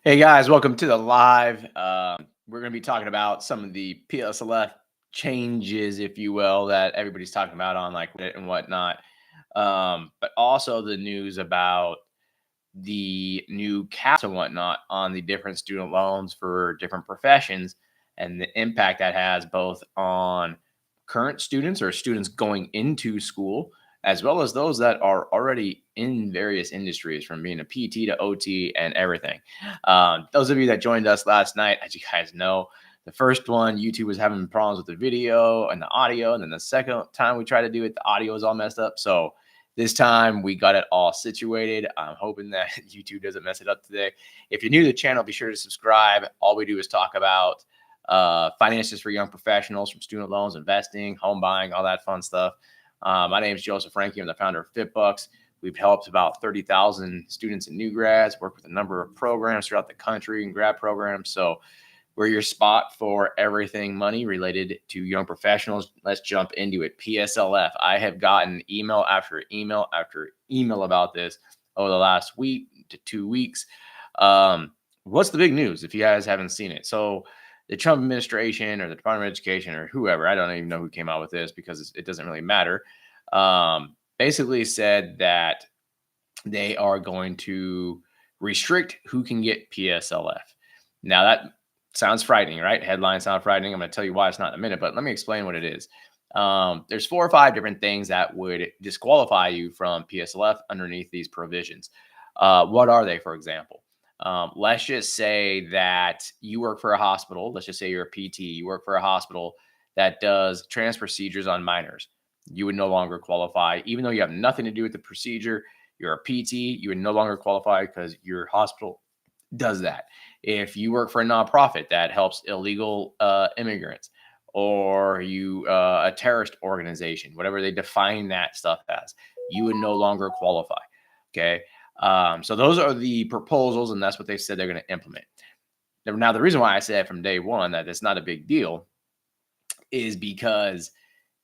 Hey guys, welcome to the live. We're going to be talking about some of the PSLF changes, if you will, that everybody's talking about on like Reddit and whatnot. But also the news about the new caps and whatnot on the different student loans for different professions and the impact that has both on current students or students going into school, as well as those that are already in various industries, from being a PT to OT and everything. Those of you that joined us last night, as you guys know, the first one, YouTube was having problems with the video and the audio. And then the second time we tried to do it, the audio was all messed up. So this time we got it all situated. I'm hoping that YouTube doesn't mess it up today. If you're new to the channel, be sure to subscribe. All we do is talk about finances for young professionals, from student loans, investing, home buying, all that fun stuff. My name is Joseph Frankie. I'm the founder of FitBucks. We've helped about 30,000 students and new grads, work with a number of programs throughout the country and grad programs. So we're your spot for everything money related to young professionals. Let's jump into it. PSLF. I have gotten email after email after email about this over the last week to 2 weeks. What's the big news if you guys haven't seen it? So the Trump administration or the Department of Education or whoever, I don't even know who came out with this because it doesn't really matter, basically said that they are going to restrict who can get PSLF. Now, that sounds frightening, right? Headlines sound frightening. I'm going to tell you why it's not in a minute, but let me explain what it is. There's 4 or 5 different things that would disqualify you from PSLF underneath these provisions. What are they, for example? Let's just say that you work for a hospital. Let's just say you're a PT. You work for a hospital that does trans procedures on minors. You would no longer qualify, even though you have nothing to do with the procedure. You're a PT. You would no longer qualify because your hospital does that. If you work for a nonprofit that helps illegal immigrants, or you a terrorist organization, whatever they define that stuff as, you would no longer qualify. Okay. So those are the proposals, and that's what they said they're going to implement. Now, the reason why I said from day one that it's not a big deal is because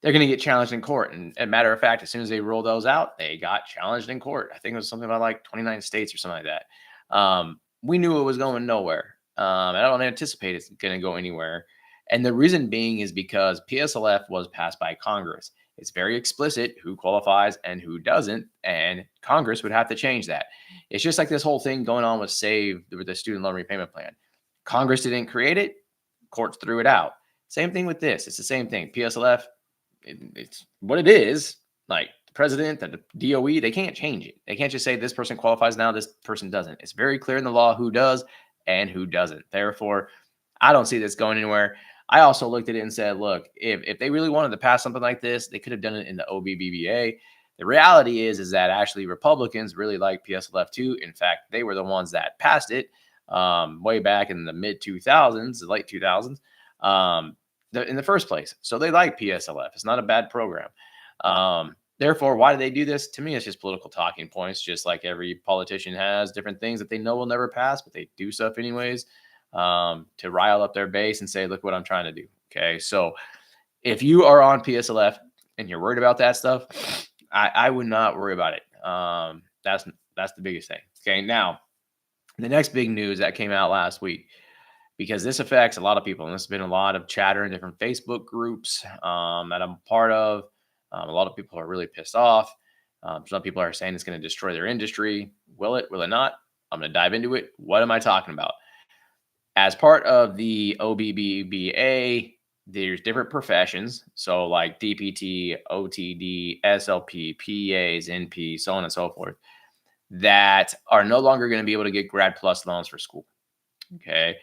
they're going to get challenged in court. And a matter of fact, as soon as they roll those out, they got challenged in court. I think it was something about like 29 states or something like that. We knew it was going nowhere. I don't anticipate it's going to go anywhere. And the reason being is because PSLF was passed by Congress. It's very explicit who qualifies and who doesn't, and Congress would have to change that. It's just like this whole thing going on with SAVE, with the student loan repayment plan. Congress didn't create it, courts threw it out. Same thing with this. It's the same thing. PSLF, it's what it is. Like the president and the DOE, they can't change it. They can't just say this person qualifies now, this person doesn't. It's very clear in the law who does and who doesn't. Therefore, I don't see this going anywhere. I also looked at it and said, look, if they really wanted to pass something like this, they could have done it in the OBBBA. The reality is that actually Republicans really like PSLF too. In fact, they were the ones that passed it way back in the mid 2000s, the late 2000s, in the first place. So they like PSLF. It's not a bad program. Therefore, why do they do this? To me, it's just political talking points, just like every politician has different things that they know will never pass, but they do stuff anyways, to rile up their base and say, look what I'm trying to do. Okay. So if you are on PSLF and you're worried about that stuff, I would not worry about it. That's the biggest thing. Okay. Now, the next big news that came out last week, because this affects a lot of people, and there's been a lot of chatter in different Facebook groups that I'm part of. A lot of people are really pissed off. Some people are saying it's going to destroy their industry. Will it? Will it not? I'm going to dive into it. What am I talking about? As part of the OBBBA, there's different professions. So like DPT, OTD, SLP, PAs, NP, so on and so forth, that are no longer going to be able to get Grad Plus loans for school. Okay.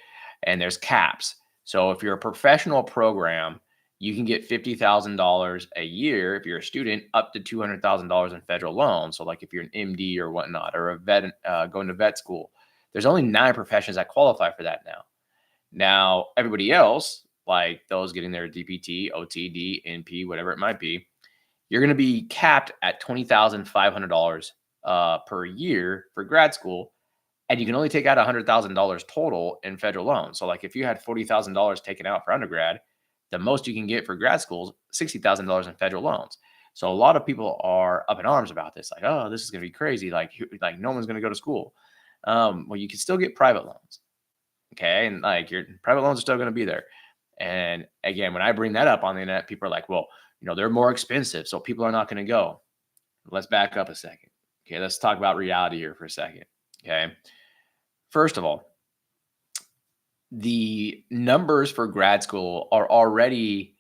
And there's caps. So if you're a professional program, you can get $50,000 a year if you're a student, up to $200,000 in federal loans. So like if you're an MD or whatnot, or a vet going to vet school, there's only 9 professions that qualify for that now. Now, everybody else, like those getting their DPT, OTD, NP, whatever it might be, you're going to be capped at $20,500 per year for grad school. And you can only take out $100,000 total in federal loans. So like if you had $40,000 taken out for undergrad, the most you can get for grad school is $60,000 in federal loans. So a lot of people are up in arms about this. Like, oh, this is going to be crazy. Like no one's going to go to school. Well, you can still get private loans. Okay. And like your private loans are still going to be there. And again, when I bring that up on the internet, people are like, well, they're more expensive. So people are not going to go. Let's back up a second. Okay. Let's talk about reality here for a second. Okay. First of all, the numbers for grad school are already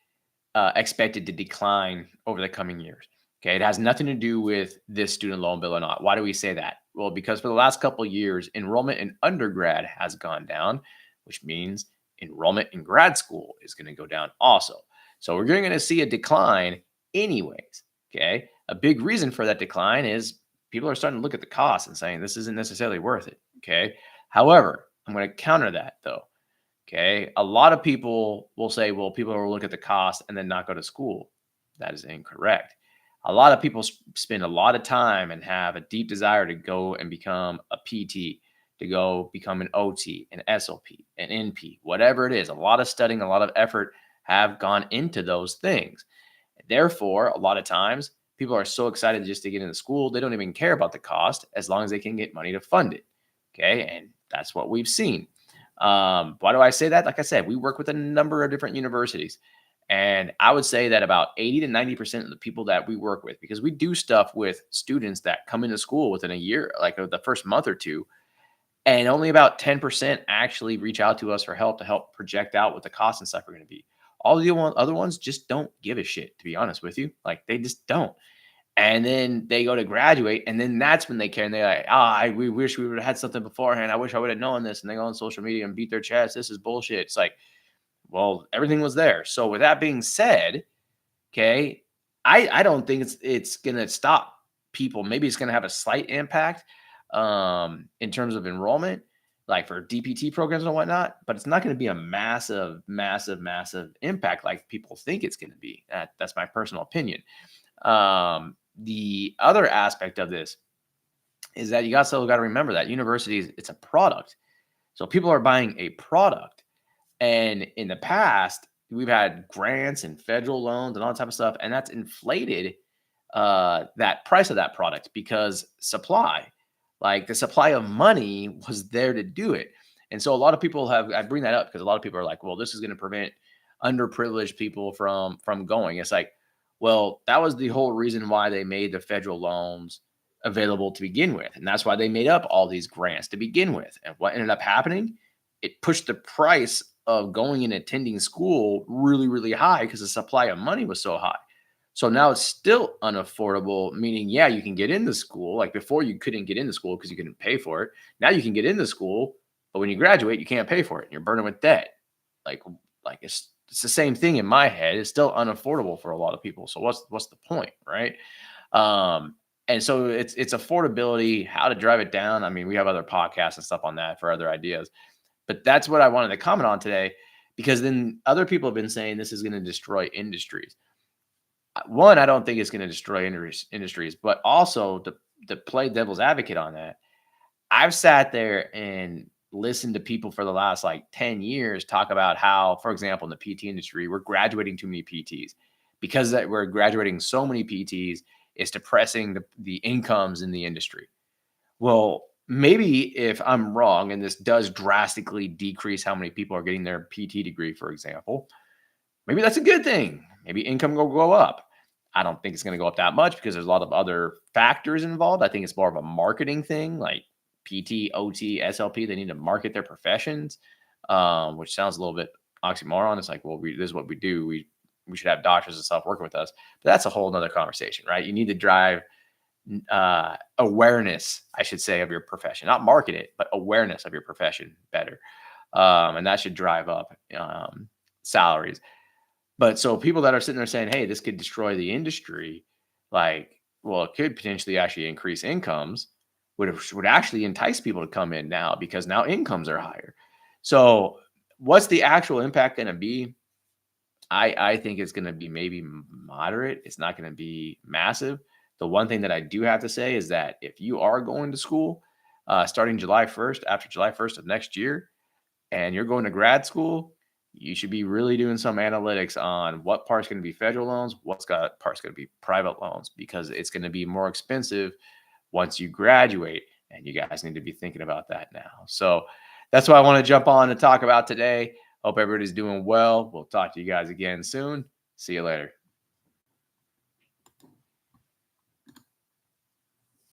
expected to decline over the coming years. Okay, it has nothing to do with this student loan bill or not. Why do we say that? Well, because for the last couple of years, enrollment in undergrad has gone down, which means enrollment in grad school is going to go down also. So we're going to see a decline anyways. Okay, a big reason for that decline is people are starting to look at the cost and saying this isn't necessarily worth it. Okay, however, I'm going to counter that though. Okay. A lot of people will say, well, people will look at the cost and then not go to school. That is incorrect. A lot of people spend a lot of time and have a deep desire to go and become a PT, to go become an OT, an SLP, an NP, whatever it is. A lot of studying, a lot of effort have gone into those things. Therefore, a lot of times people are so excited just to get into school, they don't even care about the cost as long as they can get money to fund it. Okay. And that's what we've seen. Why do I say that? Like I said, we work with a number of different universities. And I would say that about 80 to 90% of the people that we work with, because we do stuff with students that come into school within a year, like the first month or two, and only about 10% actually reach out to us for help to help project out what the costs and stuff are going to be. All the other ones just don't give a shit, to be honest with you. Like they just don't. And then they go to graduate, and then that's when they care. And they're like, we wish we would have had something beforehand. I wish I would have known this. And they go on social media and beat their chest. This is bullshit. It's like, well, everything was there. So with that being said, okay, I don't think it's gonna stop people. Maybe it's gonna have a slight impact in terms of enrollment, like for DPT programs and whatnot, but it's not gonna be a massive, massive, massive impact like people think it's gonna be. That's my personal opinion. The other aspect of this is that you also got to remember that universities, it's a product. So people are buying a product. And in the past, we've had grants and federal loans and all that type of stuff, and that's inflated that price of that product because supply, like the supply of money was there to do it. And so a lot of people I bring that up because a lot of people are like, well, this is going to prevent underprivileged people from going. It's like, well, that was the whole reason why they made the federal loans available to begin with. And that's why they made up all these grants to begin with. And what ended up happening, it pushed the price of going and attending school really, really high because the supply of money was so high. So now it's still unaffordable, meaning, yeah, you can get into school. Like before, you couldn't get into school because you couldn't pay for it. Now you can get into school, but when you graduate, you can't pay for it. And you're burdened with debt. Like, like it's the same thing in my head. It's still unaffordable for a lot of people. So what's the point, right? And so it's affordability, how to drive it down. I mean, we have other podcasts and stuff on that for other ideas, but that's what I wanted to comment on today, because then other people have been saying this is going to destroy industries. One, I don't think it's going to destroy industries, but also to play devil's advocate on that, I've sat there and listened to people for the last like 10 years talk about how, for example, in the PT industry, we're graduating too many PTs because that we're graduating so many PTs. It's depressing the incomes in the industry. Well, maybe if I'm wrong and this does drastically decrease how many people are getting their PT degree, for example, maybe that's a good thing. Maybe income will go up. I don't think it's going to go up that much because there's a lot of other factors involved. I think it's more of a marketing thing, like PT, OT, SLP. They need to market their professions, which sounds a little bit oxymoron. It's like, well, this is what we do. We should have doctors and stuff working with us. But that's a whole nother conversation, right? You need to drive awareness, I should say, of your profession, not market it, but awareness of your profession better. And that should drive up salaries. But so people that are sitting there saying, hey, this could destroy the industry, like, well, it could potentially actually increase incomes, would actually entice people to come in now because now incomes are higher. So what's the actual impact going to be? I think it's going to be maybe moderate. It's not going to be massive. The one thing that I do have to say is that if you are going to school starting July 1st, after July 1st of next year, and you're going to grad school, you should be really doing some analytics on what part's going to be federal loans, part's going to be private loans, because it's going to be more expensive once you graduate. And you guys need to be thinking about that now. So that's what I want to jump on and talk about today. Hope everybody's doing well. We'll talk to you guys again soon. See you later.